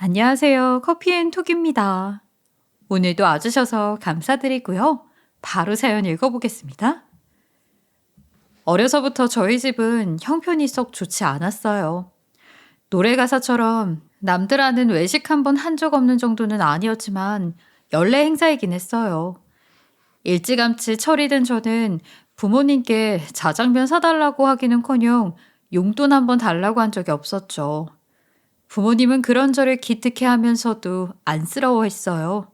안녕하세요. 커피앤톡입니다. 오늘도 와주셔서 감사드리고요. 바로 사연 읽어보겠습니다. 어려서부터 저희 집은 형편이 썩 좋지 않았어요. 노래 가사처럼 남들 아는 외식 한 번 한 적 없는 정도는 아니었지만 연례 행사이긴 했어요. 일찌감치 철이 든 저는 부모님께 자장면 사달라고 하기는커녕 용돈 한 번 달라고 한 적이 없었죠. 부모님은 그런 저를 기특해하면서도 안쓰러워했어요.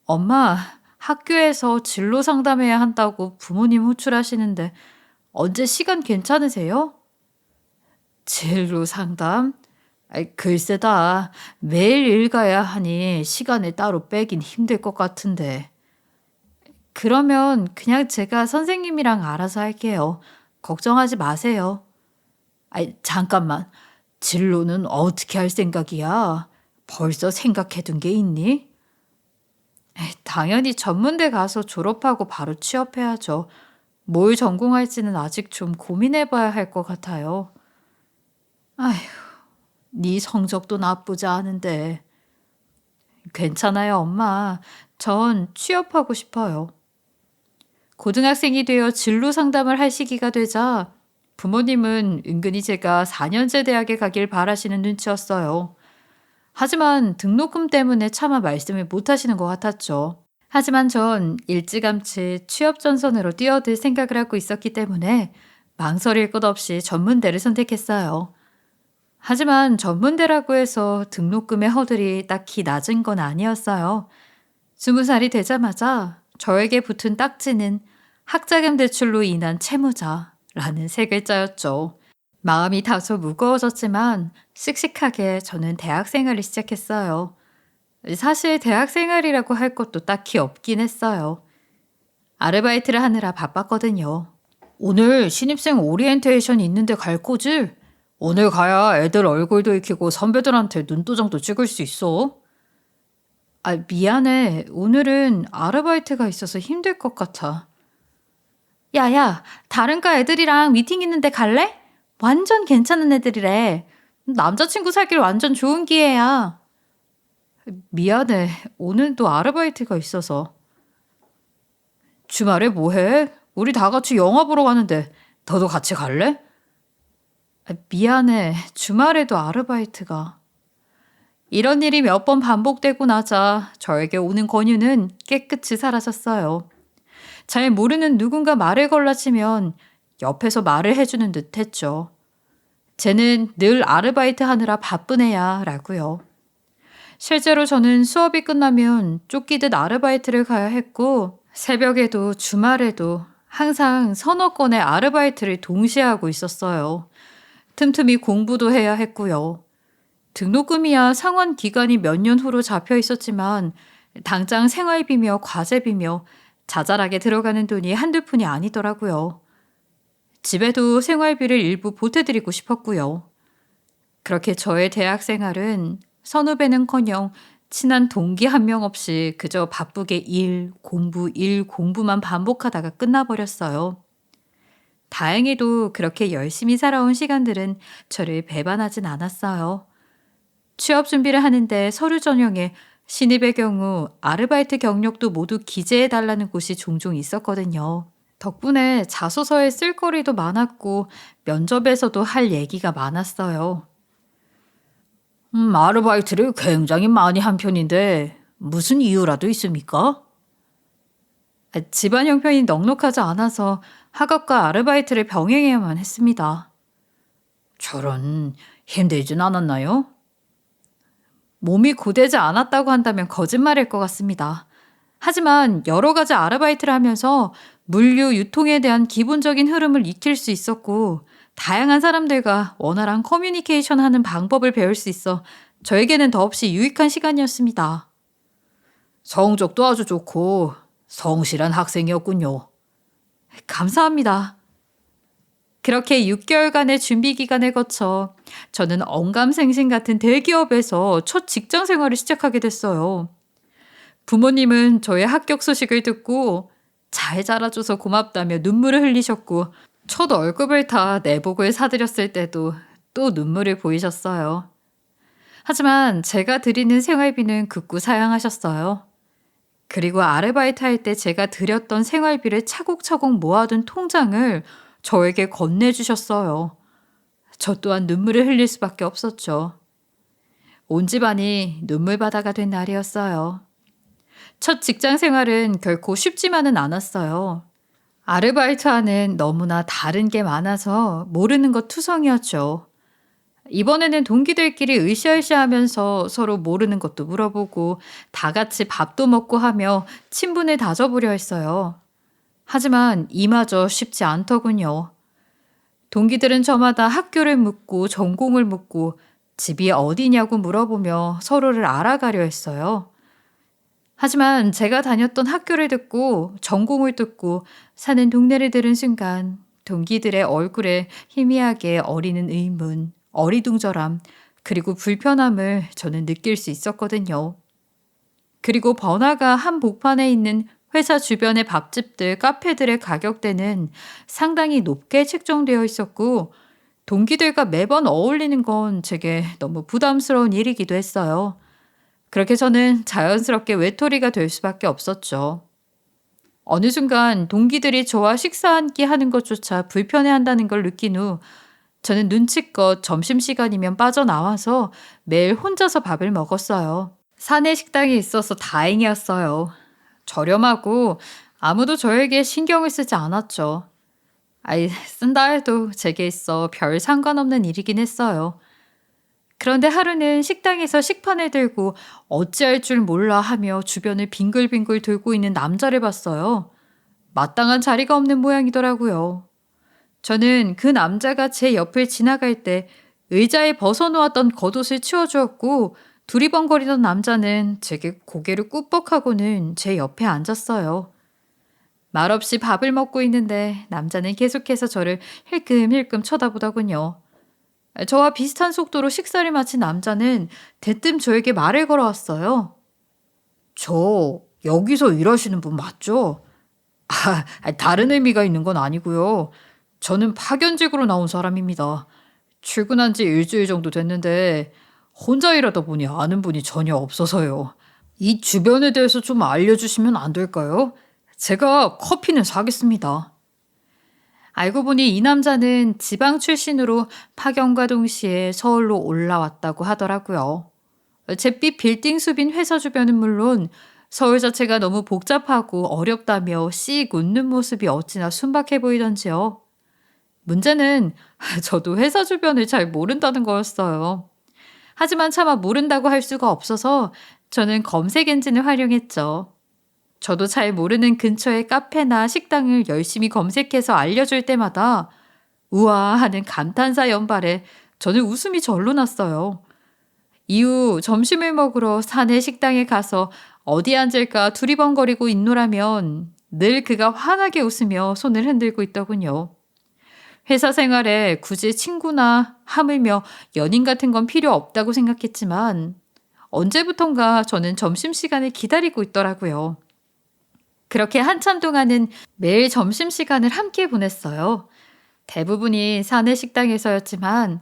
엄마, 학교에서 진로 상담해야 한다고 부모님 호출하시는데 언제 시간 괜찮으세요? 진로 상담? 글쎄다. 매일 일 가야 하니 시간을 따로 빼긴 힘들 것 같은데. 그러면 그냥 제가 선생님이랑 알아서 할게요. 걱정하지 마세요. 잠깐만. 진로는 어떻게 할 생각이야? 벌써 생각해둔 게 있니? 당연히 전문대 가서 졸업하고 바로 취업해야죠. 뭘 전공할지는 아직 좀 고민해봐야 할 것 같아요. 아휴, 네 성적도 나쁘지 않은데. 괜찮아요, 엄마. 전 취업하고 싶어요. 고등학생이 되어 진로 상담을 할 시기가 되자 부모님은 은근히 제가 4년제 대학에 가길 바라시는 눈치였어요. 하지만 등록금 때문에 차마 말씀을 못 하시는 것 같았죠. 하지만 전 일찌감치 취업 전선으로 뛰어들 생각을 하고 있었기 때문에 망설일 것 없이 전문대를 선택했어요. 하지만 전문대라고 해서 등록금의 허들이 딱히 낮은 건 아니었어요. 20살이 되자마자 저에게 붙은 딱지는 학자금 대출로 인한 채무자라는 세 글자였죠. 마음이 다소 무거워졌지만 씩씩하게 저는 대학 생활을 시작했어요. 사실 대학 생활이라고 할 것도 딱히 없긴 했어요. 아르바이트를 하느라 바빴거든요. 오늘 신입생 오리엔테이션 있는데 갈 거지? 오늘 가야 애들 얼굴도 익히고 선배들한테 눈도장도 찍을 수 있어. 미안해. 오늘은 아르바이트가 있어서 힘들 것 같아. 야야, 다른 과 애들이랑 미팅 있는데 갈래? 완전 괜찮은 애들이래. 남자친구 사길 완전 좋은 기회야. 미안해. 오늘도 아르바이트가 있어서. 주말에 뭐 해? 우리 다 같이 영화 보러 가는데 너도 같이 갈래? 미안해. 주말에도 아르바이트가. 이런 일이 몇 번 반복되고 나자 저에게 오는 권유는 깨끗이 사라졌어요. 잘 모르는 누군가 말을 걸라치면 옆에서 말을 해주는 듯 했죠. 쟤는 늘 아르바이트 하느라 바쁜 애야 라고요. 실제로 저는 수업이 끝나면 쫓기듯 아르바이트를 가야 했고 새벽에도 주말에도 항상 서너 건의 아르바이트를 동시에 하고 있었어요. 틈틈이 공부도 해야 했고요. 등록금이야 상환 기간이 몇 년 후로 잡혀 있었지만 당장 생활비며 과제비며 자잘하게 들어가는 돈이 한두 푼이 아니더라고요. 집에도 생활비를 일부 보태드리고 싶었고요. 그렇게 저의 대학 생활은 선후배는커녕 친한 동기 한 명 없이 그저 바쁘게 일, 공부만 반복하다가 끝나버렸어요. 다행히도 그렇게 열심히 살아온 시간들은 저를 배반하진 않았어요. 취업 준비를 하는데 서류 전형에 신입의 경우 아르바이트 경력도 모두 기재해달라는 곳이 종종 있었거든요. 덕분에 자소서에 쓸거리도 많았고 면접에서도 할 얘기가 많았어요. 아르바이트를 굉장히 많이 한 편인데 무슨 이유라도 있습니까? 집안 형편이 넉넉하지 않아서 학업과 아르바이트를 병행해야만 했습니다. 저런, 힘들진 않았나요? 몸이 고되지 않았다고 한다면 거짓말일 것 같습니다. 하지만 여러 가지 아르바이트를 하면서 물류 유통에 대한 기본적인 흐름을 익힐 수 있었고 다양한 사람들과 원활한 커뮤니케이션 하는 방법을 배울 수 있어 저에게는 더없이 유익한 시간이었습니다. 성적도 아주 좋고 성실한 학생이었군요. 감사합니다. 그렇게 6개월간의 준비 기간을 거쳐 저는 언감생심 같은 대기업에서 첫 직장 생활을 시작하게 됐어요. 부모님은 저의 합격 소식을 듣고 잘 자라줘서 고맙다며 눈물을 흘리셨고 첫 월급을 다 내복을 사드렸을 때도 또 눈물을 보이셨어요. 하지만 제가 드리는 생활비는 극구 사양하셨어요. 그리고 아르바이트 할 때 제가 드렸던 생활비를 차곡차곡 모아둔 통장을 저에게 건네주셨어요. 저 또한 눈물을 흘릴 수밖에 없었죠. 온 집안이 눈물바다가 된 날이었어요. 첫 직장 생활은 결코 쉽지만은 않았어요. 아르바이트 안엔 너무나 다른 게 많아서 모르는 것 투성이었죠. 이번에는 동기들끼리 으쌰으쌰 하면서 서로 모르는 것도 물어보고 다 같이 밥도 먹고 하며 친분을 다져보려 했어요. 하지만 이마저 쉽지 않더군요. 동기들은 저마다 학교를 묻고 전공을 묻고 집이 어디냐고 물어보며 서로를 알아가려 했어요. 하지만 제가 다녔던 학교를 듣고 전공을 듣고 사는 동네를 들은 순간 동기들의 얼굴에 희미하게 어리는 의문, 어리둥절함, 그리고 불편함을 저는 느낄 수 있었거든요. 그리고 번화가 한복판에 있는 회사 주변의 밥집들, 카페들의 가격대는 상당히 높게 책정되어 있었고 동기들과 매번 어울리는 건 제게 너무 부담스러운 일이기도 했어요. 그렇게 저는 자연스럽게 외톨이가 될 수밖에 없었죠. 어느 순간 동기들이 저와 식사 한 끼 하는 것조차 불편해한다는 걸 느낀 후 저는 눈치껏 점심시간이면 빠져나와서 매일 혼자서 밥을 먹었어요. 사내 식당이 있어서 다행이었어요. 저렴하고 아무도 저에게 신경을 쓰지 않았죠. 아이, 쓴다 해도 제게 있어 별 상관없는 일이긴 했어요. 그런데 하루는 식당에서 식판을 들고 어찌할 줄 몰라 하며 주변을 빙글빙글 돌고 있는 남자를 봤어요. 마땅한 자리가 없는 모양이더라고요. 저는 그 남자가 제 옆을 지나갈 때 의자에 벗어놓았던 겉옷을 치워주었고 두리번거리던 남자는 제게 고개를 꾹뻑하고는 제 옆에 앉았어요. 말없이 밥을 먹고 있는데 남자는 계속해서 저를 힐끔힐끔 쳐다보더군요. 저와 비슷한 속도로 식사를 마친 남자는 대뜸 저에게 말을 걸어왔어요. 저 여기서 일하시는 분 맞죠? 다른 의미가 있는 건 아니고요. 저는 파견직으로 나온 사람입니다. 출근한 지 일주일 정도 됐는데 혼자 일하다 보니 아는 분이 전혀 없어서요. 이 주변에 대해서 좀 알려주시면 안 될까요? 제가 커피는 사겠습니다. 알고 보니 이 남자는 지방 출신으로 파견과 동시에 서울로 올라왔다고 하더라고요. 잿빛 빌딩 숲인 회사 주변은 물론 서울 자체가 너무 복잡하고 어렵다며 씩 웃는 모습이 어찌나 순박해 보이던지요. 문제는 저도 회사 주변을 잘 모른다는 거였어요. 하지만 차마 모른다고 할 수가 없어서 저는 검색 엔진을 활용했죠. 저도 잘 모르는 근처의 카페나 식당을 열심히 검색해서 알려줄 때마다 우와 하는 감탄사 연발에 저는 웃음이 절로 났어요. 이후 점심을 먹으러 사내 식당에 가서 어디 앉을까 두리번거리고 있노라면 늘 그가 환하게 웃으며 손을 흔들고 있더군요. 회사 생활에 굳이 친구나 하물며 연인 같은 건 필요 없다고 생각했지만 언제부턴가 저는 점심시간을 기다리고 있더라고요. 그렇게 한참 동안은 매일 점심시간을 함께 보냈어요. 대부분이 사내 식당에서였지만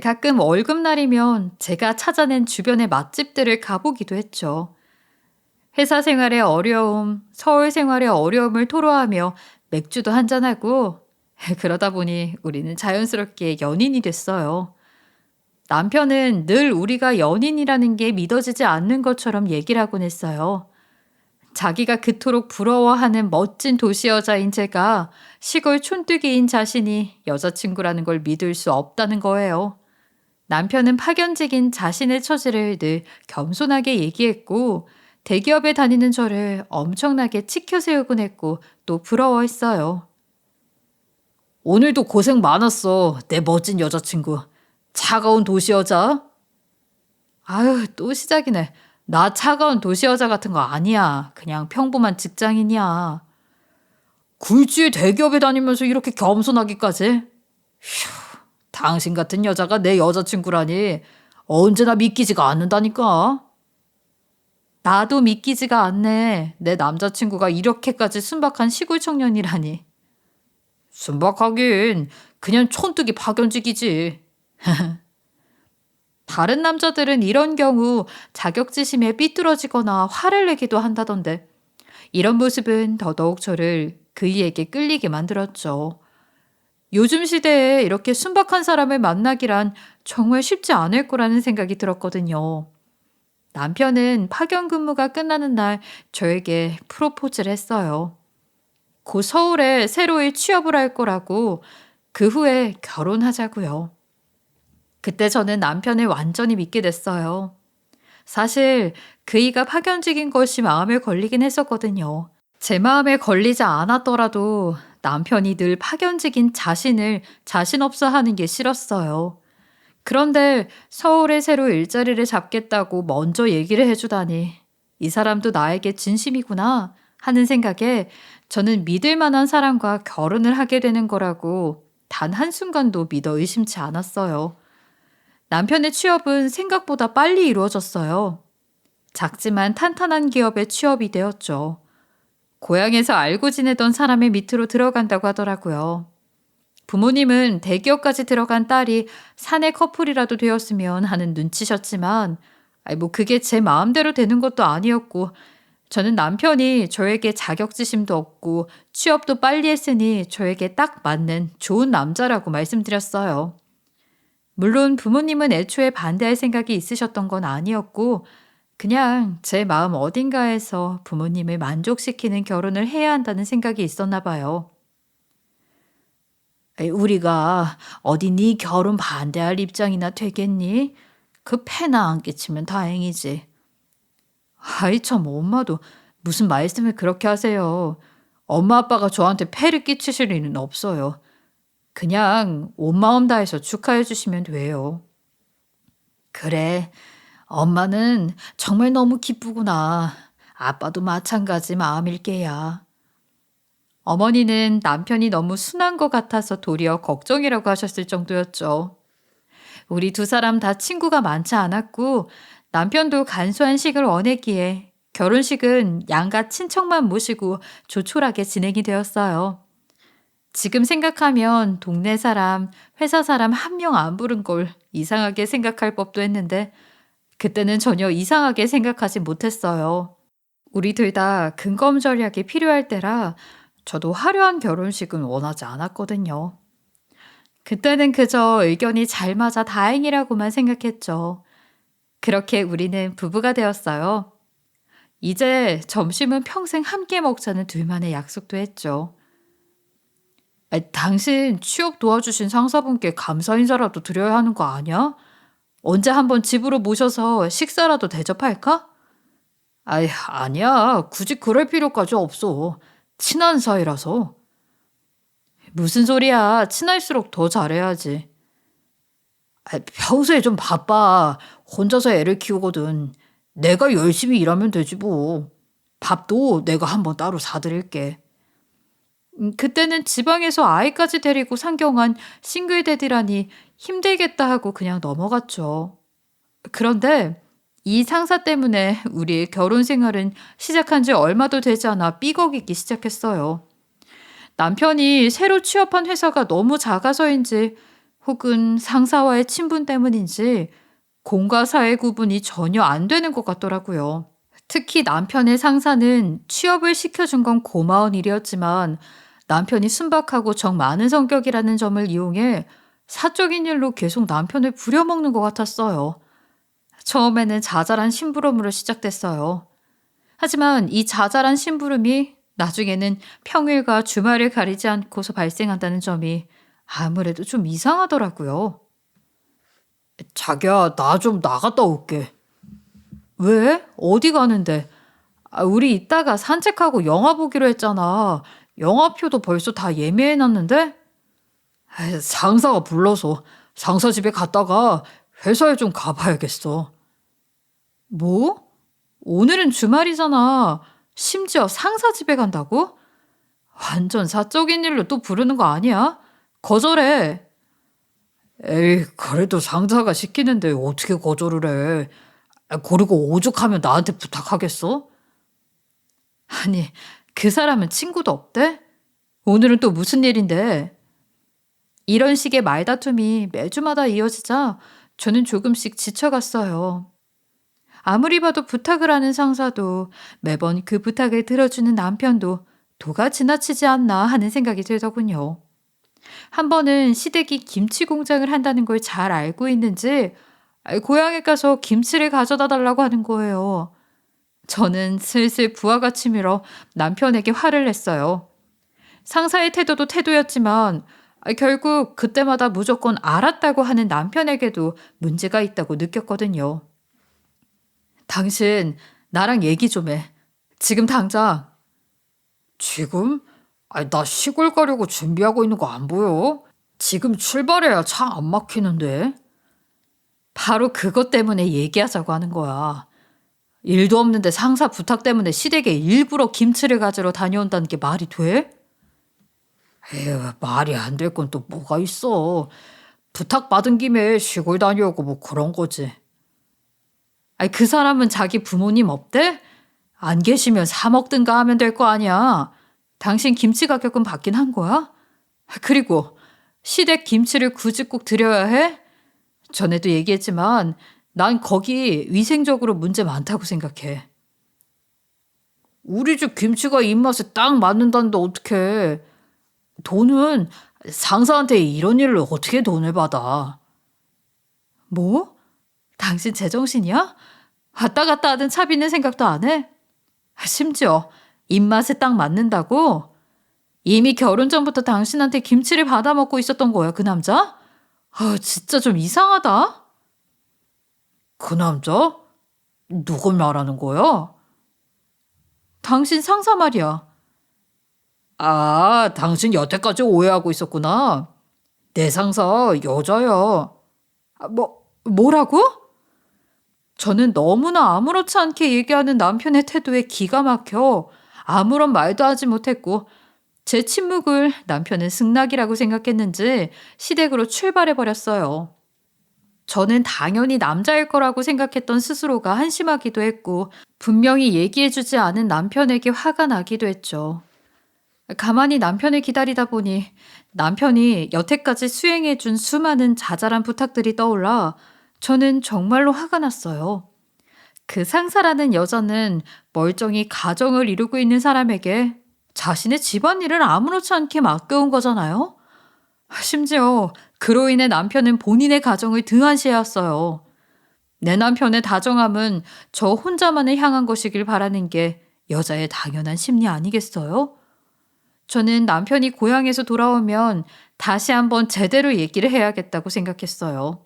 가끔 월급날이면 제가 찾아낸 주변의 맛집들을 가보기도 했죠. 회사 생활의 어려움, 서울 생활의 어려움을 토로하며 맥주도 한잔하고 그러다 보니 우리는 자연스럽게 연인이 됐어요. 남편은 늘 우리가 연인이라는 게 믿어지지 않는 것처럼 얘기를 하곤 했어요. 자기가 그토록 부러워하는 멋진 도시 여자인 제가 시골 촌뜨기인 자신이 여자친구라는 걸 믿을 수 없다는 거예요. 남편은 파견직인 자신의 처지를 늘 겸손하게 얘기했고 대기업에 다니는 저를 엄청나게 치켜 세우곤 했고 또 부러워했어요. 오늘도 고생 많았어, 내 멋진 여자친구. 차가운 도시 여자? 아유, 또 시작이네. 나 차가운 도시 여자 같은 거 아니야. 그냥 평범한 직장인이야. 굴지의 대기업에 다니면서 이렇게 겸손하기까지? 휴, 당신 같은 여자가 내 여자친구라니 언제나 믿기지가 않는다니까. 나도 믿기지가 않네. 내 남자친구가 이렇게까지 순박한 시골 청년이라니. 순박하긴 그냥 촌뜨기 파견직이지. 다른 남자들은 이런 경우 자격지심에 삐뚤어지거나 화를 내기도 한다던데 이런 모습은 더더욱 저를 그이에게 끌리게 만들었죠. 요즘 시대에 이렇게 순박한 사람을 만나기란 정말 쉽지 않을 거라는 생각이 들었거든요. 남편은 파견 근무가 끝나는 날 저에게 프로포즈를 했어요. 곧 서울에 새로이 취업을 할 거라고 그 후에 결혼하자고요. 그때 저는 남편을 완전히 믿게 됐어요. 사실 그이가 파견직인 것이 마음에 걸리긴 했었거든요. 제 마음에 걸리지 않았더라도 남편이 늘 파견직인 자신을 자신 없어 하는 게 싫었어요. 그런데 서울에 새로 일자리를 잡겠다고 먼저 얘기를 해주다니 이 사람도 나에게 진심이구나 하는 생각에 저는 믿을 만한 사람과 결혼을 하게 되는 거라고 단 한순간도 믿어 의심치 않았어요. 남편의 취업은 생각보다 빨리 이루어졌어요. 작지만 탄탄한 기업에 취업이 되었죠. 고향에서 알고 지내던 사람의 밑으로 들어간다고 하더라고요. 부모님은 대기업까지 들어간 딸이 사내 커플이라도 되었으면 하는 눈치셨지만, 그게 제 마음대로 되는 것도 아니었고, 저는 남편이 저에게 자격지심도 없고 취업도 빨리 했으니 저에게 딱 맞는 좋은 남자라고 말씀드렸어요. 물론 부모님은 애초에 반대할 생각이 있으셨던 건 아니었고, 그냥 제 마음 어딘가에서 부모님을 만족시키는 결혼을 해야 한다는 생각이 있었나 봐요. 우리가 어디 네 결혼 반대할 입장이나 되겠니? 그 패나 안 끼치면 다행이지. 아이 참 엄마도 무슨 말씀을 그렇게 하세요. 엄마 아빠가 저한테 패를 끼치실 일은 없어요. 그냥 온 마음 다해서 축하해 주시면 돼요. 그래, 엄마는 정말 너무 기쁘구나. 아빠도 마찬가지 마음일 게야. 어머니는 남편이 너무 순한 것 같아서 도리어 걱정이라고 하셨을 정도였죠. 우리 두 사람 다 친구가 많지 않았고 남편도 간소한 식을 원했기에 결혼식은 양가 친척만 모시고 조촐하게 진행이 되었어요. 지금 생각하면 동네 사람, 회사 사람 한 명 안 부른 걸 이상하게 생각할 법도 했는데 그때는 전혀 이상하게 생각하지 못했어요. 우리 둘 다 근검절약이 필요할 때라 저도 화려한 결혼식은 원하지 않았거든요. 그때는 그저 의견이 잘 맞아 다행이라고만 생각했죠. 그렇게 우리는 부부가 되었어요. 이제 점심은 평생 함께 먹자는 둘만의 약속도 했죠. 당신 취업 도와주신 상사분께 감사 인사라도 드려야 하는 거 아니야? 언제 한번 집으로 모셔서 식사라도 대접할까? 아니야. 굳이 그럴 필요까지 없어. 친한 사이라서. 무슨 소리야. 친할수록 더 잘해야지. 평소에 좀 바빠. 혼자서 애를 키우거든. 내가 열심히 일하면 되지 뭐. 밥도 내가 한번 따로 사드릴게. 그때는 지방에서 아이까지 데리고 상경한 싱글데디라니 힘들겠다 하고 그냥 넘어갔죠. 그런데 이 상사 때문에 우리의 결혼 생활은 시작한 지 얼마도 되지 않아 삐걱이기 시작했어요. 남편이 새로 취업한 회사가 너무 작아서인지 혹은 상사와의 친분 때문인지 공과 사의 구분이 전혀 안 되는 것 같더라고요. 특히 남편의 상사는 취업을 시켜준 건 고마운 일이었지만 남편이 순박하고 정 많은 성격이라는 점을 이용해 사적인 일로 계속 남편을 부려먹는 것 같았어요. 처음에는 자잘한 심부름으로 시작됐어요. 하지만 이 자잘한 심부름이 나중에는 평일과 주말을 가리지 않고서 발생한다는 점이 아무래도 좀 이상하더라고요. 자기야, 나 좀 나갔다 올게. 왜? 어디 가는데? 우리 이따가 산책하고 영화 보기로 했잖아. 영화표도 벌써 다 예매해놨는데? 상사가 불러서 상사 집에 갔다가 회사에 좀 가봐야겠어. 뭐? 오늘은 주말이잖아. 심지어 상사 집에 간다고? 완전 사적인 일로 또 부르는 거 아니야? 거절해. 에이, 그래도 상사가 시키는데 어떻게 거절을 해? 그리고 오죽하면 나한테 부탁하겠어? 아니, 그 사람은 친구도 없대? 오늘은 또 무슨 일인데? 이런 식의 말다툼이 매주마다 이어지자 저는 조금씩 지쳐갔어요. 아무리 봐도 부탁을 하는 상사도 매번 그 부탁을 들어주는 남편도 도가 지나치지 않나 하는 생각이 들더군요. 한 번은 시댁이 김치 공장을 한다는 걸 잘 알고 있는지 고향에 가서 김치를 가져다 달라고 하는 거예요. 저는 슬슬 부하가 치밀어 남편에게 화를 냈어요. 상사의 태도도 태도였지만 결국 그때마다 무조건 알았다고 하는 남편에게도 문제가 있다고 느꼈거든요. 당신 나랑 얘기 좀 해. 지금 당장. 지금? 아니, 나 시골 가려고 준비하고 있는 거 안 보여? 지금 출발해야 차 안 막히는데. 바로 그것 때문에 얘기하자고 하는 거야. 일도 없는데 상사 부탁 때문에 시댁에 일부러 김치를 가지러 다녀온다는 게 말이 돼? 에휴, 말이 안 될 건 또 뭐가 있어. 부탁받은 김에 시골 다녀오고 뭐 그런 거지. 아니, 그 사람은 자기 부모님 없대? 안 계시면 사 먹든가 하면 될 거 아니야. 당신 김치 가격은 받긴 한 거야? 그리고 시댁 김치를 굳이 꼭 드려야 해? 전에도 얘기했지만 난 거기 위생적으로 문제 많다고 생각해. 우리 집 김치가 입맛에 딱 맞는다는데 어떡해. 돈은 상사한테 이런 일을 어떻게 돈을 받아. 뭐? 당신 제정신이야? 왔다 갔다 하던 차비는 생각도 안 해? 심지어 입맛에 딱 맞는다고? 이미 결혼 전부터 당신한테 김치를 받아 먹고 있었던 거야, 그 남자? 진짜 좀 이상하다. 그 남자? 누굴 말하는 거야? 당신 상사 말이야. 아, 당신 여태까지 오해하고 있었구나. 내 상사 여자야. 뭐라고? 저는 너무나 아무렇지 않게 얘기하는 남편의 태도에 기가 막혀 아무런 말도 하지 못했고 제 침묵을 남편은 승낙이라고 생각했는지 시댁으로 출발해버렸어요. 저는 당연히 남자일 거라고 생각했던 스스로가 한심하기도 했고 분명히 얘기해주지 않은 남편에게 화가 나기도 했죠. 가만히 남편을 기다리다 보니 남편이 여태까지 수행해준 수많은 자잘한 부탁들이 떠올라 저는 정말로 화가 났어요. 그 상사라는 여자는 멀쩡히 가정을 이루고 있는 사람에게 자신의 집안일을 아무렇지 않게 맡겨온 거잖아요. 심지어 그로 인해 남편은 본인의 가정을 등한시해왔어요. 내 남편의 다정함은 저 혼자만을 향한 것이길 바라는 게 여자의 당연한 심리 아니겠어요? 저는 남편이 고향에서 돌아오면 다시 한번 제대로 얘기를 해야겠다고 생각했어요.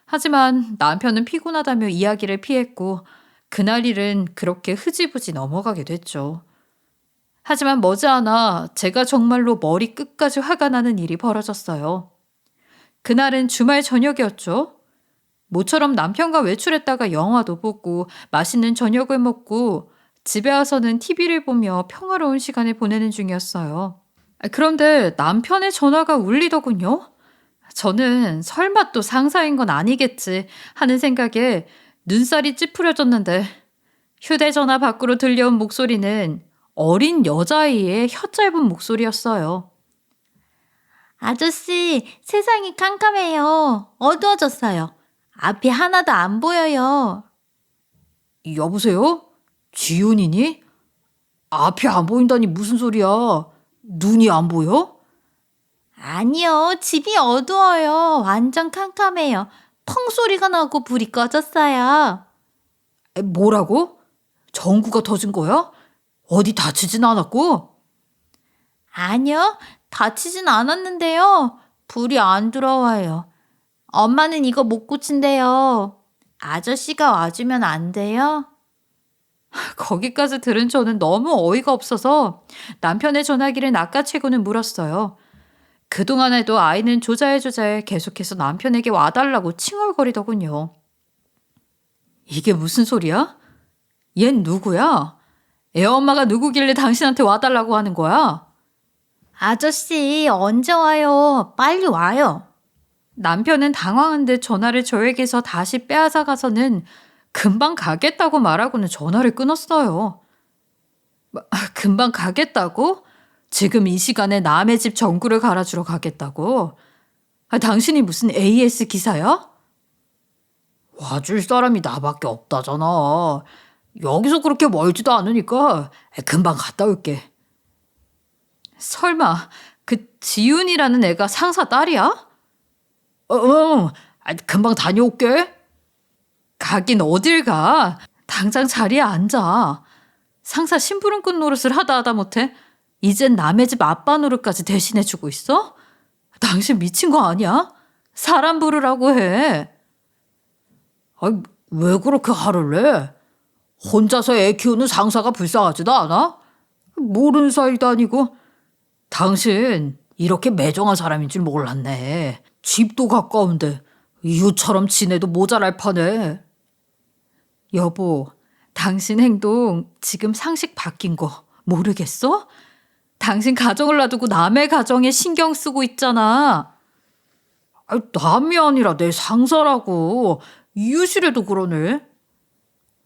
하지만 남편은 피곤하다며 이야기를 피했고 그날 일은 그렇게 흐지부지 넘어가게 됐죠. 하지만 머지않아 제가 정말로 머리 끝까지 화가 나는 일이 벌어졌어요. 그날은 주말 저녁이었죠. 모처럼 남편과 외출했다가 영화도 보고 맛있는 저녁을 먹고 집에 와서는 TV를 보며 평화로운 시간을 보내는 중이었어요. 그런데 남편의 전화가 울리더군요. 저는 설마 또 상사인 건 아니겠지 하는 생각에 눈살이 찌푸려졌는데 휴대전화 밖으로 들려온 목소리는 어린 여자아이의 혀짧은 목소리였어요. 아저씨, 세상이 깜깜해요. 어두워졌어요. 앞이 하나도 안 보여요. 여보세요? 지훈이니? 앞이 안 보인다니 무슨 소리야? 눈이 안 보여? 아니요, 집이 어두워요. 완전 캄캄해요. 펑 소리가 나고 불이 꺼졌어요. 뭐라고? 전구가 터진 거야? 어디 다치진 않았고? 아니요, 다치진 않았는데요. 불이 안 들어와요. 엄마는 이거 못 고친대요. 아저씨가 와주면 안 돼요? 거기까지 들은 저는 너무 어이가 없어서 남편의 전화기를 낚아채고는 물었어요. 그동안에도 아이는 조잘조잘 계속해서 남편에게 와달라고 칭얼거리더군요. 이게 무슨 소리야? 얜 누구야? 애엄마가 누구길래 당신한테 와달라고 하는 거야? 아저씨, 언제 와요? 빨리 와요. 남편은 당황한 듯 전화를 저에게서 다시 빼앗아 가서는 금방 가겠다고 말하고는 전화를 끊었어요. 금방 가겠다고? 지금 이 시간에 남의 집 전구를 갈아주러 가겠다고? 당신이 무슨 AS 기사야? 와줄 사람이 나밖에 없다잖아. 여기서 그렇게 멀지도 않으니까 금방 갔다 올게. 설마 그 지윤이라는 애가 상사 딸이야? 응. 금방 다녀올게. 가긴 어딜 가. 당장 자리에 앉아. 상사 심부름꾼 노릇을 하다 못해 이젠 남의 집 아빠 노릇까지 대신해주고 있어? 당신 미친 거 아니야? 사람 부르라고 해. 아니, 왜 그렇게 화를 내? 혼자서 애 키우는 상사가 불쌍하지도 않아? 모르는 사이도 아니고. 당신 이렇게 매정한 사람인 줄 몰랐네. 집도 가까운데 이웃처럼 지내도 모자랄 판에. 여보, 당신 행동 지금 상식 바뀐 거 모르겠어? 당신 가정을 놔두고 남의 가정에 신경 쓰고 있잖아. 남이 아니라 내 상사라고. 이웃이라도 그러네.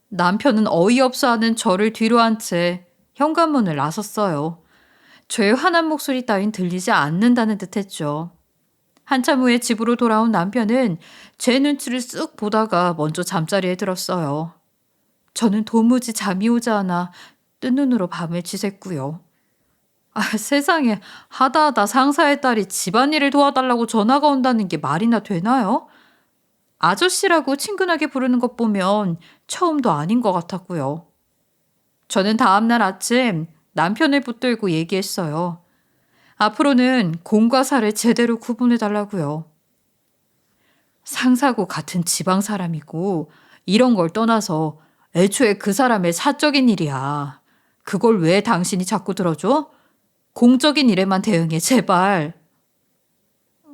남편은 어이없어하는 저를 뒤로 한 채 현관문을 나섰어요. 저의 화난 목소리 따윈 들리지 않는다는 듯 했죠. 한참 후에 집으로 돌아온 남편은 제 눈치를 쓱 보다가 먼저 잠자리에 들었어요. 저는 도무지 잠이 오지 않아 뜬 눈으로 밤을 지샜고요. 세상에, 하다 상사의 딸이 집안일을 도와달라고 전화가 온다는 게 말이나 되나요? 아저씨라고 친근하게 부르는 것 보면 처음도 아닌 것 같았고요. 저는 다음날 아침 남편을 붙들고 얘기했어요. 앞으로는 공과 사를 제대로 구분해달라고요. 상사고 같은 지방 사람이고 이런 걸 떠나서 애초에 그 사람의 사적인 일이야. 그걸 왜 당신이 자꾸 들어줘? 공적인 일에만 대응해, 제발.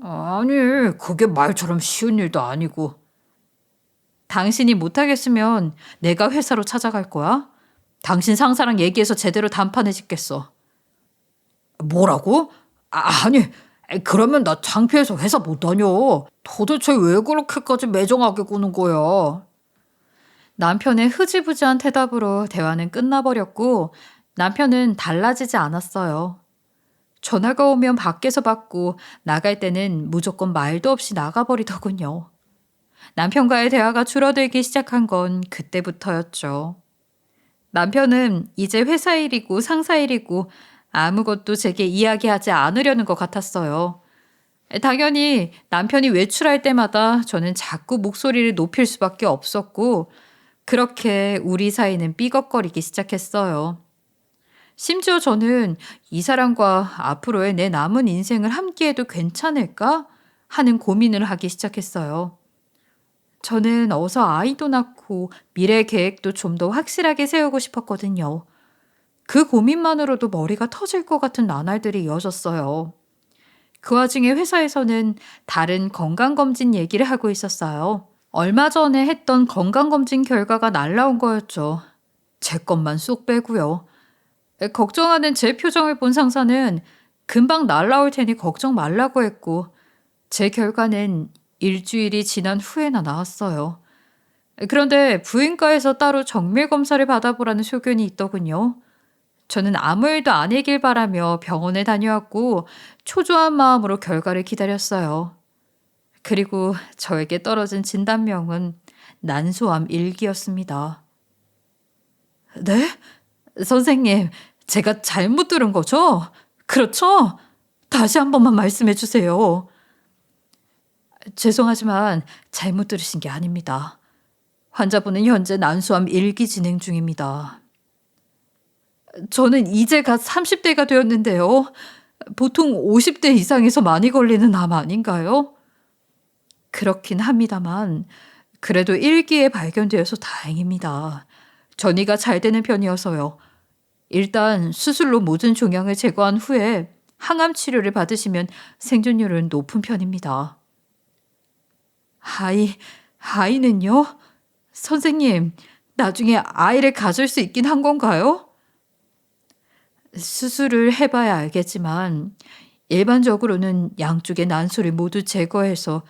아니, 그게 말처럼 쉬운 일도 아니고. 당신이 못하겠으면 내가 회사로 찾아갈 거야. 당신 상사랑 얘기해서 제대로 단판에 짓겠어. 뭐라고? 아니, 그러면 나 창피해서 회사 못 다녀. 도대체 왜 그렇게까지 매정하게 구는 거야? 남편의 흐지부지한 대답으로 대화는 끝나버렸고 남편은 달라지지 않았어요. 전화가 오면 밖에서 받고 나갈 때는 무조건 말도 없이 나가버리더군요. 남편과의 대화가 줄어들기 시작한 건 그때부터였죠. 남편은 이제 회사 일이고 상사 일이고 아무것도 제게 이야기하지 않으려는 것 같았어요. 당연히 남편이 외출할 때마다 저는 자꾸 목소리를 높일 수밖에 없었고 그렇게 우리 사이는 삐걱거리기 시작했어요. 심지어 저는 이 사람과 앞으로의 내 남은 인생을 함께해도 괜찮을까 하는 고민을 하기 시작했어요. 저는 어서 아이도 낳고 미래 계획도 좀 더 확실하게 세우고 싶었거든요. 그 고민만으로도 머리가 터질 것 같은 나날들이 이어졌어요. 그 와중에 회사에서는 다른 건강검진 얘기를 하고 있었어요. 얼마 전에 했던 건강검진 결과가 날라온 거였죠. 제 것만 쏙 빼고요. 걱정하는 제 표정을 본 상사는 금방 날라올 테니 걱정 말라고 했고 제 결과는 일주일이 지난 후에나 나왔어요. 그런데 부인과에서 따로 정밀 검사를 받아보라는 소견이 있더군요. 저는 아무 일도 아니길 바라며 병원에 다녀왔고 초조한 마음으로 결과를 기다렸어요. 그리고 저에게 떨어진 진단명은 난소암 1기였습니다. 네? 선생님, 제가 잘못 들은 거죠? 그렇죠? 다시 한 번만 말씀해 주세요. 죄송하지만 잘못 들으신 게 아닙니다. 환자분은 현재 난소암 1기 진행 중입니다. 저는 이제 갓 30대가 되었는데요. 보통 50대 이상에서 많이 걸리는 암 아닌가요? 그렇긴 합니다만 그래도 1기에 발견되어서 다행입니다. 전이가 잘 되는 편이어서요. 일단 수술로 모든 종양을 제거한 후에 항암 치료를 받으시면 생존율은 높은 편입니다. 아이는요? 선생님, 나중에 아이를 가질 수 있긴 한 건가요? 수술을 해봐야 알겠지만 일반적으로는 양쪽의 난소를 모두 제거해서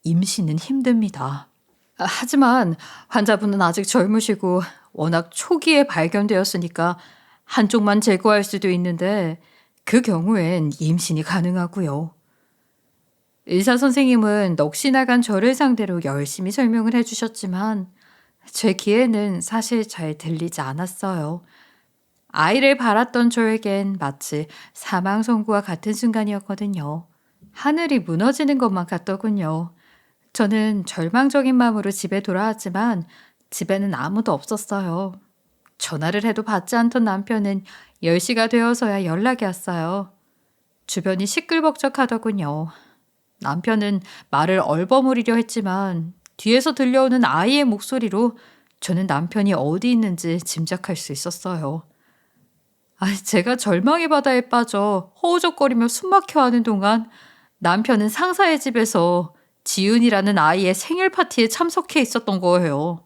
임신은 힘듭니다. 하지만 환자분은 아직 젊으시고 워낙 초기에 발견되었으니까 한쪽만 제거할 수도 있는데 그 경우엔 임신이 가능하고요. 의사 선생님은 넋이 나간 저를 상대로 열심히 설명을 해주셨지만 제 귀에는 사실 잘 들리지 않았어요. 아이를 바랐던 저에겐 마치 사망 선고와 같은 순간이었거든요. 하늘이 무너지는 것만 같더군요. 저는 절망적인 마음으로 집에 돌아왔지만 집에는 아무도 없었어요. 전화를 해도 받지 않던 남편은 10시가 되어서야 연락이 왔어요. 주변이 시끌벅적하더군요. 남편은 말을 얼버무리려 했지만 뒤에서 들려오는 아이의 목소리로 저는 남편이 어디 있는지 짐작할 수 있었어요. 제가 절망의 바다에 빠져 허우적거리며 숨막혀하는 동안 남편은 상사의 집에서 지윤이라는 아이의 생일 파티에 참석해 있었던 거예요.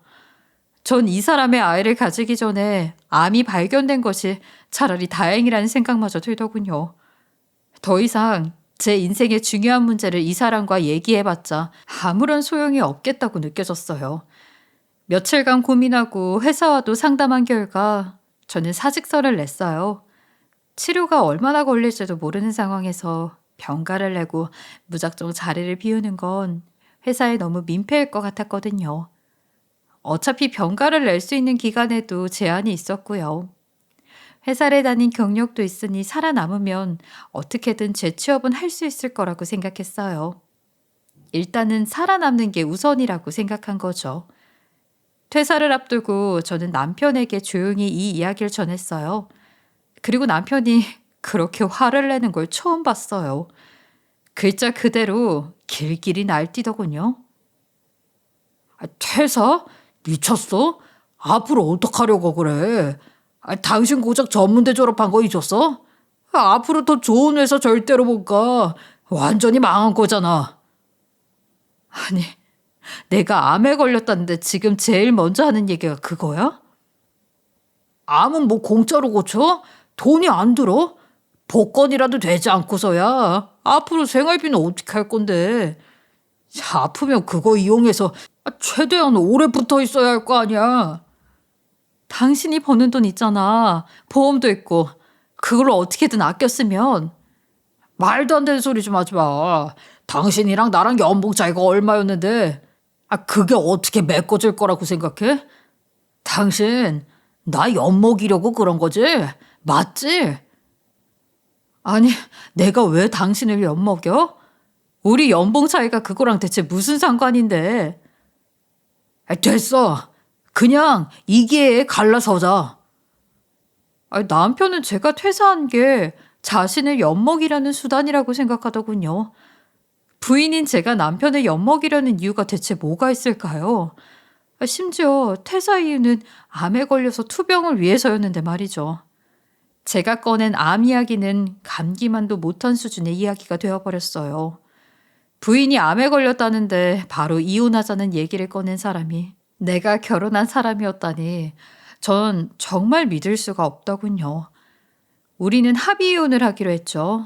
전 이 사람의 아이를 가지기 전에 암이 발견된 것이 차라리 다행이라는 생각마저 들더군요. 더 이상 제 인생의 중요한 문제를 이 사람과 얘기해봤자 아무런 소용이 없겠다고 느껴졌어요. 며칠간 고민하고 회사와도 상담한 결과 저는 사직서를 냈어요. 치료가 얼마나 걸릴지도 모르는 상황에서 병가를 내고 무작정 자리를 비우는 건 회사에 너무 민폐일 것 같았거든요. 어차피 병가를 낼 수 있는 기간에도 제한이 있었고요. 회사를 다닌 경력도 있으니 살아남으면 어떻게든 재취업은 할 수 있을 거라고 생각했어요. 일단은 살아남는 게 우선이라고 생각한 거죠. 퇴사를 앞두고 저는 남편에게 조용히 이 이야기를 전했어요. 그리고 남편이 그렇게 화를 내는 걸 처음 봤어요. 글자 그대로 길길이 날뛰더군요. 퇴사? 미쳤어? 앞으로 어떡하려고 그래? 당신 고작 전문대 졸업한 거 잊었어? 앞으로 더 좋은 회사 절대로 못 가. 완전히 망한 거잖아. 아니, 내가 암에 걸렸다는데 지금 제일 먼저 하는 얘기가 그거야? 암은 뭐 공짜로 고쳐? 돈이 안 들어? 복권이라도 되지 않고서야. 앞으로 생활비는 어떻게 할 건데? 아프면 그거 이용해서 최대한 오래 붙어 있어야 할 거 아니야. 당신이 버는 돈 있잖아. 보험도 있고. 그걸 어떻게든 아껴 쓰면. 말도 안 되는 소리 좀 하지 마. 당신이랑 나랑 연봉 차이가 얼마였는데 그게 어떻게 메꿔질 거라고 생각해? 당신 나 엿먹이려고 그런 거지? 맞지? 아니, 내가 왜 당신을 엿먹여? 우리 연봉 차이가 그거랑 대체 무슨 상관인데? 됐어. 그냥 이 기회에 갈라서자. 남편은 제가 퇴사한 게 자신을 엿먹이려는 수단이라고 생각하더군요. 부인인 제가 남편을 엿먹이려는 이유가 대체 뭐가 있을까요? 심지어 퇴사 이유는 암에 걸려서 투병을 위해서였는데 말이죠. 제가 꺼낸 암 이야기는 감기만도 못한 수준의 이야기가 되어버렸어요. 부인이 암에 걸렸다는데 바로 이혼하자는 얘기를 꺼낸 사람이 내가 결혼한 사람이었다니 전 정말 믿을 수가 없더군요. 우리는 합의 이혼을 하기로 했죠.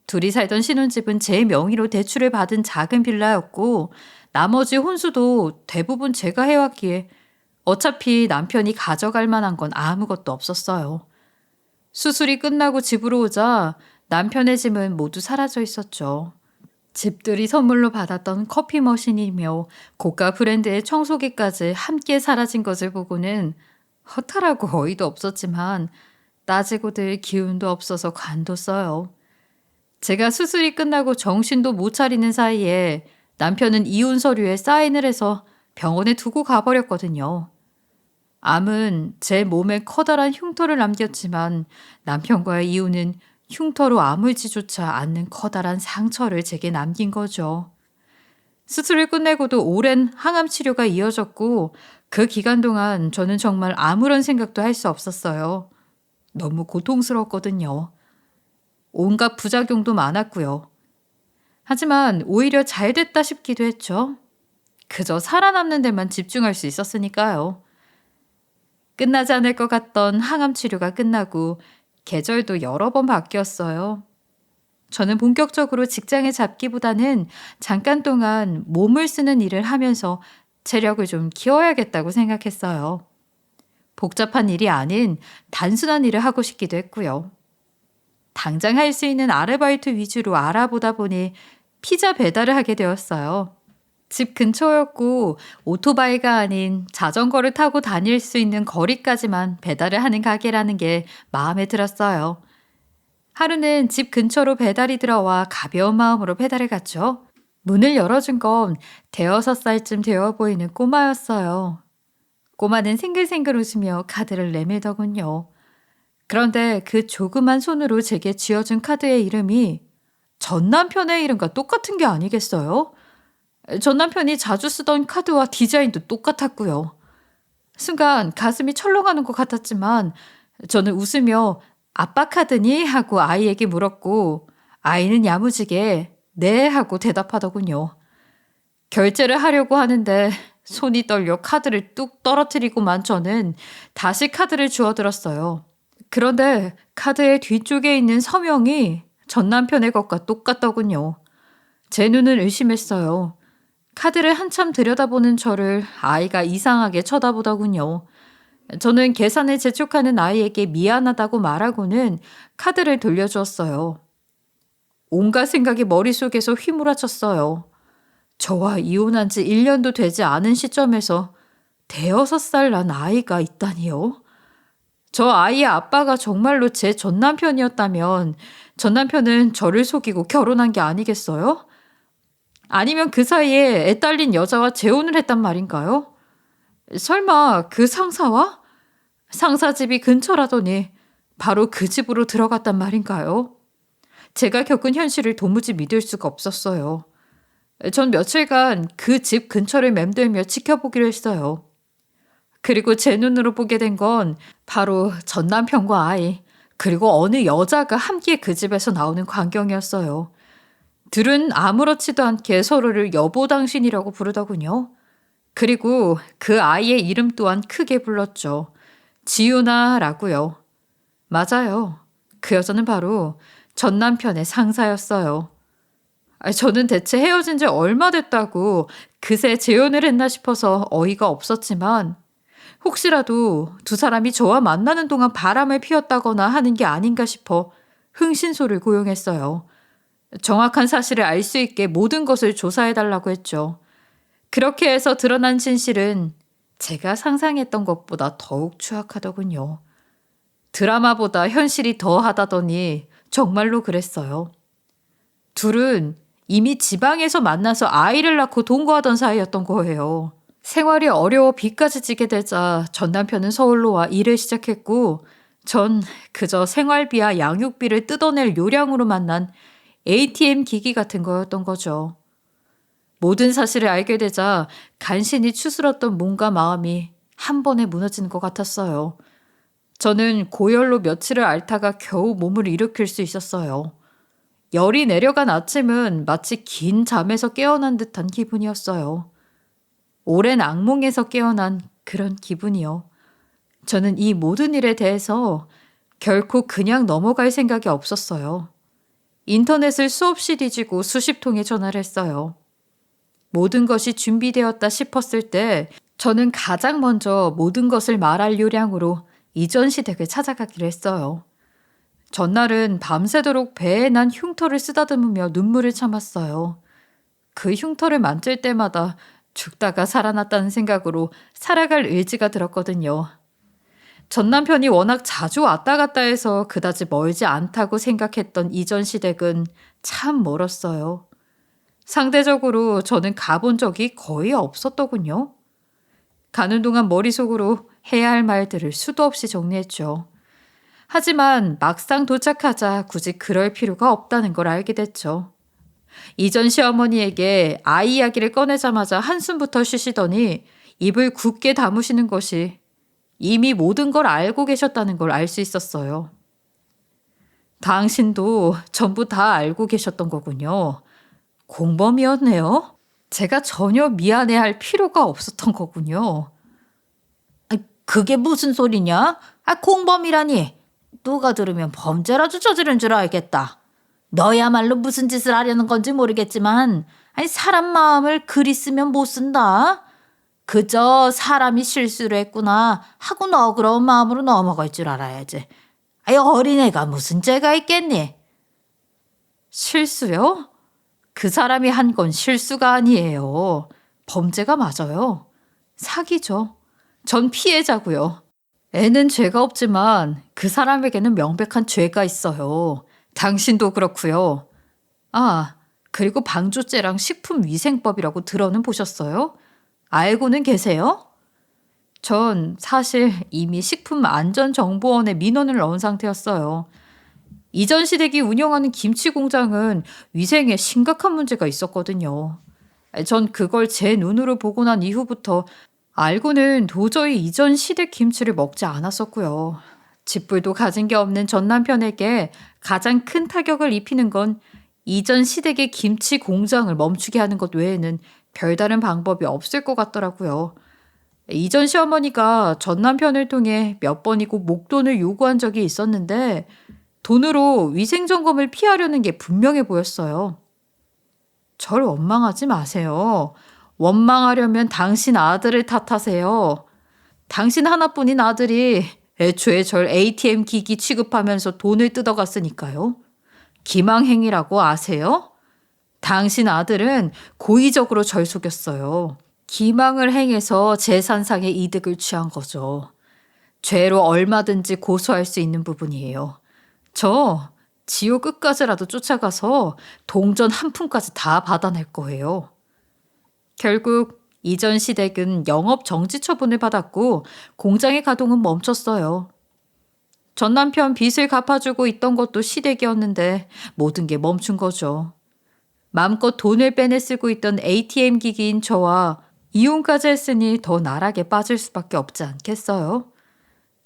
둘이 살던 신혼집은 제 명의로 대출을 받은 작은 빌라였고 나머지 혼수도 대부분 제가 해왔기에 어차피 남편이 가져갈 만한 건 아무것도 없었어요. 수술이 끝나고 집으로 오자 남편의 짐은 모두 사라져 있었죠. 집들이 선물로 받았던 커피 머신이며 고가 브랜드의 청소기까지 함께 사라진 것을 보고는 허탈하고 어이도 없었지만 따지고들 기운도 없어서 관뒀어요. 제가 수술이 끝나고 정신도 못 차리는 사이에 남편은 이혼 서류에 사인을 해서 병원에 두고 가버렸거든요. 암은 제 몸에 커다란 흉터를 남겼지만 남편과의 이혼은 흉터로 아물지조차 않는 커다란 상처를 제게 남긴 거죠. 수술을 끝내고도 오랜 항암 치료가 이어졌고 그 기간 동안 저는 정말 아무런 생각도 할 수 없었어요. 너무 고통스러웠거든요. 온갖 부작용도 많았고요. 하지만 오히려 잘 됐다 싶기도 했죠. 그저 살아남는 데만 집중할 수 있었으니까요. 끝나지 않을 것 같던 항암 치료가 끝나고 계절도 여러 번 바뀌었어요. 저는 본격적으로 직장에 잡기보다는 잠깐 동안 몸을 쓰는 일을 하면서 체력을 좀 키워야겠다고 생각했어요. 복잡한 일이 아닌 단순한 일을 하고 싶기도 했고요. 당장 할 수 있는 아르바이트 위주로 알아보다 보니 피자 배달을 하게 되었어요. 집 근처였고 오토바이가 아닌 자전거를 타고 다닐 수 있는 거리까지만 배달을 하는 가게라는 게 마음에 들었어요. 하루는 집 근처로 배달이 들어와 가벼운 마음으로 배달을 갔죠. 문을 열어준 건 5살쯤 되어 보이는 꼬마였어요. 꼬마는 생글생글 웃으며 카드를 내밀더군요. 그런데 그 조그만 손으로 제게 쥐어준 카드의 이름이 전 남편의 이름과 똑같은 게 아니겠어요? 전 남편이 자주 쓰던 카드와 디자인도 똑같았고요. 순간 가슴이 철렁하는 것 같았지만 저는 웃으며 아빠 카드니? 하고 아이에게 물었고 아이는 야무지게 네 하고 대답하더군요. 결제를 하려고 하는데 손이 떨려 카드를 뚝 떨어뜨리고만 저는 다시 카드를 주워들었어요. 그런데 카드의 뒤쪽에 있는 서명이 전 남편의 것과 똑같더군요. 제 눈을 의심했어요. 카드를 한참 들여다보는 저를 아이가 이상하게 쳐다보더군요. 저는 계산을 재촉하는 아이에게 미안하다고 말하고는 카드를 돌려주었어요. 온갖 생각이 머릿속에서 휘몰아쳤어요. 저와 이혼한 지 1년도 되지 않은 시점에서 5살 난 아이가 있다니요. 저 아이의 아빠가 정말로 제 전 남편이었다면 전 남편은 저를 속이고 결혼한 게 아니겠어요? 아니면 그 사이에 애 딸린 여자와 재혼을 했단 말인가요? 설마 그 상사와? 상사 집이 근처라더니 바로 그 집으로 들어갔단 말인가요? 제가 겪은 현실을 도무지 믿을 수가 없었어요. 전 며칠간 그 집 근처를 맴돌며 지켜보기로 했어요. 그리고 제 눈으로 보게 된 건 바로 전 남편과 아이, 그리고 어느 여자가 함께 그 집에서 나오는 광경이었어요. 둘은 아무렇지도 않게 서로를 여보 당신이라고 부르더군요. 그리고 그 아이의 이름 또한 크게 불렀죠. 지유나라고요. 맞아요. 그 여자는 바로 전 남편의 상사였어요. 저는 대체 헤어진 지 얼마 됐다고 그새 재혼을 했나 싶어서 어이가 없었지만 혹시라도 두 사람이 저와 만나는 동안 바람을 피웠다거나 하는 게 아닌가 싶어 흥신소를 고용했어요. 정확한 사실을 알 수 있게 모든 것을 조사해달라고 했죠. 그렇게 해서 드러난 진실은 제가 상상했던 것보다 더욱 추악하더군요. 드라마보다 현실이 더하다더니 정말로 그랬어요. 둘은 이미 지방에서 만나서 아이를 낳고 동거하던 사이였던 거예요. 생활이 어려워 빚까지 지게 되자 전 남편은 서울로 와 일을 시작했고 전 그저 생활비와 양육비를 뜯어낼 요량으로 만난 ATM 기기 같은 거였던 거죠. 모든 사실을 알게 되자 간신히 추스렀던 몸과 마음이 한 번에 무너지는 것 같았어요. 저는 고열로 며칠을 앓다가 겨우 몸을 일으킬 수 있었어요. 열이 내려간 아침은 마치 긴 잠에서 깨어난 듯한 기분이었어요. 오랜 악몽에서 깨어난 그런 기분이요. 저는 이 모든 일에 대해서 결코 그냥 넘어갈 생각이 없었어요. 인터넷을 수없이 뒤지고 수십 통의 전화를 했어요. 모든 것이 준비되었다 싶었을 때 저는 가장 먼저 모든 것을 말할 요량으로 이전 시댁을 찾아가기로 했어요. 전날은 밤새도록 배에 난 흉터를 쓰다듬으며 눈물을 참았어요. 그 흉터를 만질 때마다 죽다가 살아났다는 생각으로 살아갈 의지가 들었거든요. 전 남편이 워낙 자주 왔다 갔다 해서 그다지 멀지 않다고 생각했던 이전 시댁은 참 멀었어요. 상대적으로 저는 가본 적이 거의 없었더군요. 가는 동안 머릿속으로 해야 할 말들을 수도 없이 정리했죠. 하지만 막상 도착하자 굳이 그럴 필요가 없다는 걸 알게 됐죠. 이전 시어머니에게 아이 이야기를 꺼내자마자 한숨부터 쉬시더니 입을 굳게 다무시는 것이 이미 모든 걸 알고 계셨다는 걸 알 수 있었어요. 당신도 전부 다 알고 계셨던 거군요. 공범이었네요. 제가 전혀 미안해할 필요가 없었던 거군요. 그게 무슨 소리냐? 공범이라니. 누가 들으면 범죄라도 저지른 줄 알겠다. 너야말로 무슨 짓을 하려는 건지 모르겠지만 사람 마음을 그리 쓰면 못 쓴다. 그저 사람이 실수를 했구나 하고 너그러운 마음으로 넘어갈 줄 알아야지. 어린애가 무슨 죄가 있겠니? 실수요? 그 사람이 한 건 실수가 아니에요. 범죄가 맞아요. 사기죠. 전 피해자고요. 애는 죄가 없지만 그 사람에게는 명백한 죄가 있어요. 당신도 그렇고요. 아, 그리고 방조죄랑 식품위생법이라고 들어는 보셨어요? 알고는 계세요? 전 사실 이미 식품안전정보원에 민원을 넣은 상태였어요. 이전 시댁이 운영하는 김치 공장은 위생에 심각한 문제가 있었거든요. 전 그걸 제 눈으로 보고 난 이후부터 알고는 도저히 이전 시댁 김치를 먹지 않았었고요. 집불도 가진 게 없는 전 남편에게 가장 큰 타격을 입히는 건 이전 시댁의 김치 공장을 멈추게 하는 것 외에는 별다른 방법이 없을 것 같더라고요. 이전 시어머니가 전 남편을 통해 몇 번이고 목돈을 요구한 적이 있었는데 돈으로 위생점검을 피하려는 게 분명해 보였어요. 절 원망하지 마세요. 원망하려면 당신 아들을 탓하세요. 당신 하나뿐인 아들이 애초에 절 ATM 기기 취급하면서 돈을 뜯어갔으니까요. 기망행위라고 아세요? 당신 아들은 고의적으로 절 속였어요. 기망을 행해서 재산상의 이득을 취한 거죠. 죄로 얼마든지 고소할 수 있는 부분이에요. 저 지옥 끝까지라도 쫓아가서 동전 한 푼까지 다 받아낼 거예요. 결국 이전 시댁은 영업 정지 처분을 받았고 공장의 가동은 멈췄어요. 전 남편 빚을 갚아주고 있던 것도 시댁이었는데 모든 게 멈춘 거죠. 마음껏 돈을 빼내 쓰고 있던 ATM 기기인 저와 이혼까지 했으니 더 나락에 빠질 수밖에 없지 않겠어요?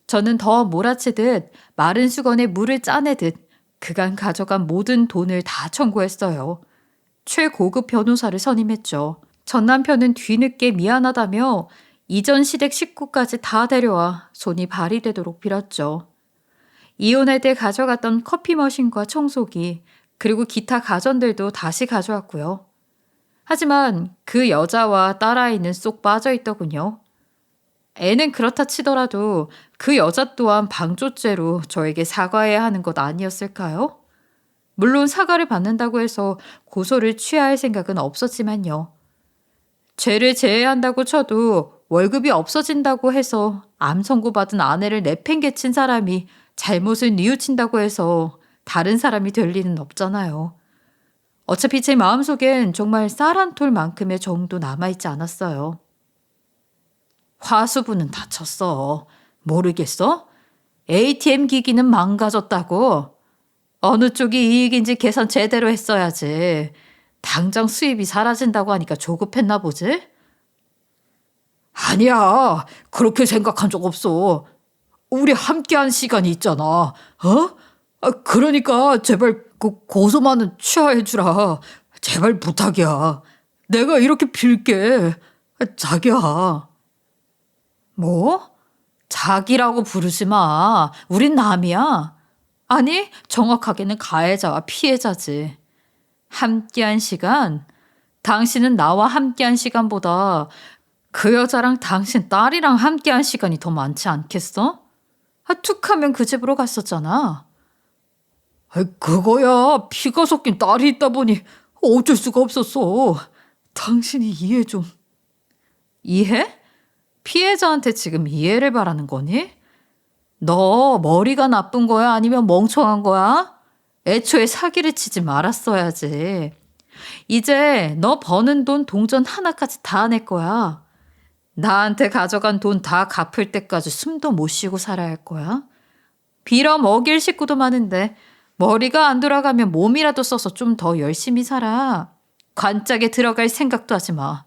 저는 더 몰아치듯 마른 수건에 물을 짜내듯 그간 가져간 모든 돈을 다 청구했어요. 최고급 변호사를 선임했죠. 전 남편은 뒤늦게 미안하다며 이전 시댁 식구까지 다 데려와 손이 발이 되도록 빌었죠. 이혼할 때 가져갔던 커피 머신과 청소기 그리고 기타 가전들도 다시 가져왔고요. 하지만 그 여자와 딸아이는 쏙 빠져있더군요. 애는 그렇다 치더라도 그 여자 또한 방조죄로 저에게 사과해야 하는 것 아니었을까요? 물론 사과를 받는다고 해서 고소를 취하할 생각은 없었지만요. 죄를 제외한다고 쳐도 월급이 없어진다고 해서 암 선고받은 아내를 내팽개친 사람이 잘못을 뉘우친다고 해서 다른 사람이 될 리는 없잖아요. 어차피 제 마음속엔 정말 쌀 한 톨만큼의 정도 남아있지 않았어요. 화수분은 다쳤어. 모르겠어? ATM 기기는 망가졌다고. 어느 쪽이 이익인지 계산 제대로 했어야지. 당장 수입이 사라진다고 하니까 조급했나 보지? 아니야. 그렇게 생각한 적 없어. 우리 함께한 시간이 있잖아. 어? 그러니까 제발 그 고소만은 취하해주라. 제발 부탁이야. 내가 이렇게 빌게. 자기야. 뭐? 자기라고 부르지 마. 우린 남이야. 아니, 정확하게는 가해자와 피해자지. 함께한 시간? 당신은 나와 함께한 시간보다 그 여자랑 당신 딸이랑 함께한 시간이 더 많지 않겠어? 툭하면 그 집으로 갔었잖아. 그거야. 피가 섞인 딸이 있다 보니 어쩔 수가 없었어. 당신이 이해 좀. 이해? 피해자한테 지금 이해를 바라는 거니? 너 머리가 나쁜 거야? 아니면 멍청한 거야? 애초에 사기를 치지 말았어야지. 이제 너 버는 돈 동전 하나까지 다 낼 거야. 나한테 가져간 돈 다 갚을 때까지 숨도 못 쉬고 살아야 할 거야. 빌어 먹일 식구도 많은데 머리가 안 돌아가면 몸이라도 써서 좀 더 열심히 살아. 관짝에 들어갈 생각도 하지 마.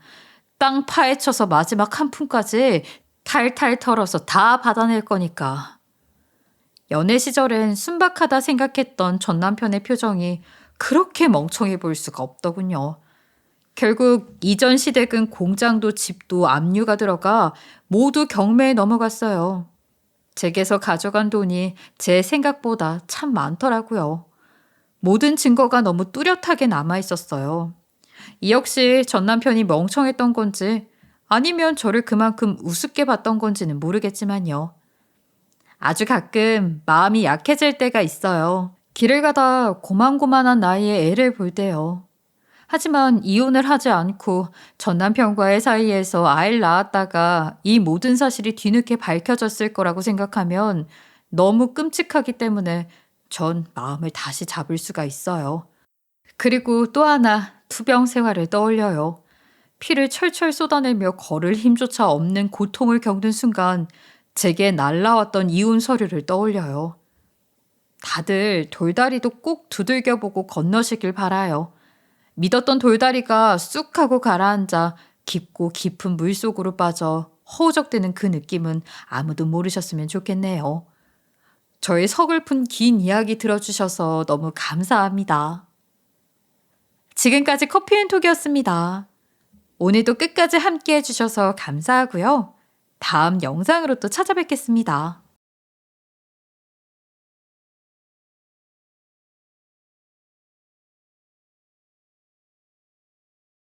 땅 파헤쳐서 마지막 한 푼까지 탈탈 털어서 다 받아낼 거니까. 연애 시절엔 순박하다 생각했던 전 남편의 표정이 그렇게 멍청해 보일 수가 없더군요. 결국 이전 시댁은 공장도 집도 압류가 들어가 모두 경매에 넘어갔어요. 제게서 가져간 돈이 제 생각보다 참 많더라고요. 모든 증거가 너무 뚜렷하게 남아 있었어요. 이 역시 전 남편이 멍청했던 건지 아니면 저를 그만큼 우습게 봤던 건지는 모르겠지만요. 아주 가끔 마음이 약해질 때가 있어요. 길을 가다 고만고만한 나이에 애를 볼 때요. 하지만 이혼을 하지 않고 전 남편과의 사이에서 아이를 낳았다가 이 모든 사실이 뒤늦게 밝혀졌을 거라고 생각하면 너무 끔찍하기 때문에 전 마음을 다시 잡을 수가 있어요. 그리고 또 하나 투병 생활을 떠올려요. 피를 철철 쏟아내며 걸을 힘조차 없는 고통을 겪는 순간 제게 날라왔던 이혼 서류를 떠올려요. 다들 돌다리도 꼭 두들겨보고 건너시길 바라요. 믿었던 돌다리가 쑥 하고 가라앉아 깊고 깊은 물속으로 빠져 허우적대는 그 느낌은 아무도 모르셨으면 좋겠네요. 저의 서글픈 긴 이야기 들어주셔서 너무 감사합니다. 지금까지 커피앤톡이었습니다. 오늘도 끝까지 함께 해주셔서 감사하고요. 다음 영상으로 또 찾아뵙겠습니다.